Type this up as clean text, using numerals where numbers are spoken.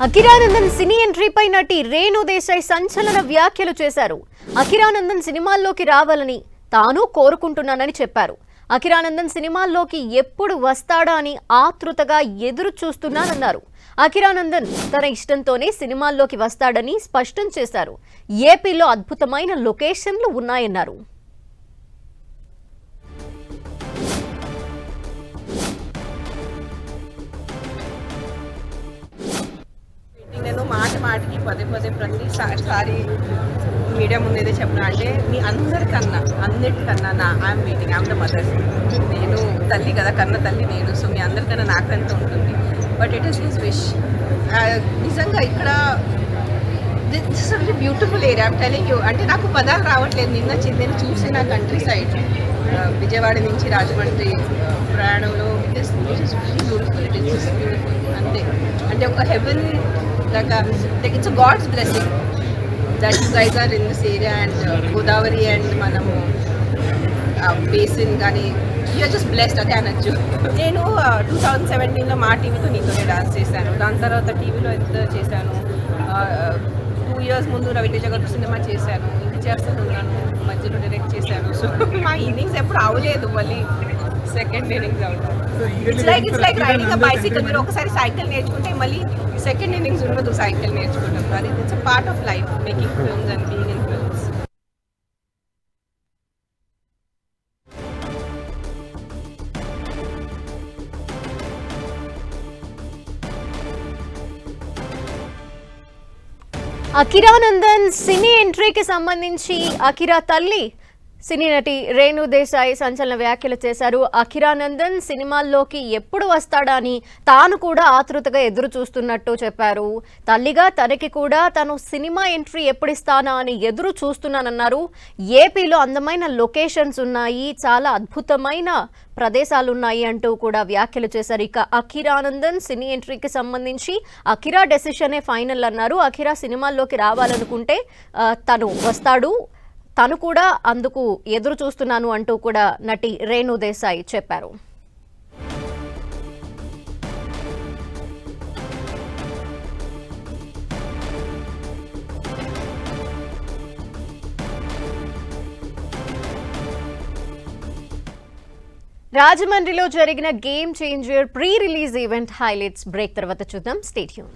అఖిరానందన్ సినీ ఎంట్రీపై నటి రేణు దేశాయ్ సంచలన వ్యాఖ్యలు చేశారు. అఖిరానందన్ సినిమాల్లోకి రావాలని తాను కోరుకుంటున్నానని చెప్పారు. అఖిరానందన్ సినిమాల్లోకి ఎప్పుడు వస్తాడా అని ఆతృతగా ఎదురు చూస్తున్నానన్నారు. అఖిరానందన్ తన ఇష్టంతోనే సినిమాల్లోకి వస్తాడని స్పష్టం చేశారు. ఏపీలో అద్భుతమైన లొకేషన్లు ఉన్నాయన్నారు. నేను మాటికి పదే ప్రతిసారి మీడియా ముందేదే చెప్పిన అంటే మీ అన్నిటికన్నా I'm waiting, I'm the mother. నేను తల్లి కదా, కన్న తల్లి నేను. సో మీ అందరికన్నా నాకంత ఉంటుంది. But it is his wish. నిజంగా ఇక్కడ this is very beautiful area. I'm telling you. అంటే నాకు పదాలు రావట్లేదు. నేను చూసిన కంట్రీ సైడ్ విజయవాడ నుంచి రాజమండ్రి ప్రయాణంలో it is very beautiful. It is beautiful అంతే. అంటే ఒక హెవెన్ లాగా, it's God's blessing that you guys are in this area. And Godavari and మనము బేసిన్ కానీ యూఆర్ జస్ట్ బ్లెస్డ్ అదే అనొచ్చు. నేను 2017లో మా టీవీతో నీతోనే డాన్స్ చేశాను. దాని తర్వాత టీవీలో ఎంత చేశాను. 2 years ముందు రవితేజ గారు సినిమా చేశాను. ఇంకా చేస్తున్నాను. మధ్యలో డైరెక్ట్ చేశాను. సో మా ఇన్నింగ్స్ ఎప్పుడు అవలేదు. మళ్ళీ సెకండ్ ఇన్నింగ్స్ అవుతుంది. It's like riding a bicycle. మీరు ఒకసారి సైకిల్ నేర్చుకుంటే మళ్ళీ సెకండ్ ఇన్నింగ్స్ ఉండదు సైకిల్ నేర్చుకుంటాం. అది it's a part of life, making films and being in films. Akira Nandan cine ఎంట్రీకి సంబంధించి అఖిరా తల్లి సినీ నటి రేణు దేశాయ్ సంచలన వ్యాఖ్యలు చేశారు. అఖిరానందన్ సినిమాల్లోకి ఎప్పుడు వస్తాడా అని తాను కూడా ఆతృతగా ఎదురు చూస్తున్నట్టు చెప్పారు. తల్లిగా తనకి కూడా తను సినిమా ఎంట్రీ ఎప్పుడు ఇస్తానా అని ఎదురు చూస్తున్నానన్నారు. ఏపీలో అందమైన లొకేషన్స్ ఉన్నాయి, చాలా అద్భుతమైన ప్రదేశాలు ఉన్నాయి అంటూ కూడా వ్యాఖ్యలు చేశారు. ఇక అఖిరానందన్ సినీ ఎంట్రీకి సంబంధించి అఖిరా డెసిషనే ఫైనల్ అన్నారు. అఖిరా సినిమాల్లోకి రావాలనుకుంటే తను వస్తాడు, తను కూడా అందుకు ఎదురు చూస్తున్నాను అంటూ కూడా నటి రేణు దేశాయ్ చెప్పారు. రాజమండ్రిలో జరిగిన game changer pre release event highlights break తర్వాత చూద్దాం. Stay tune.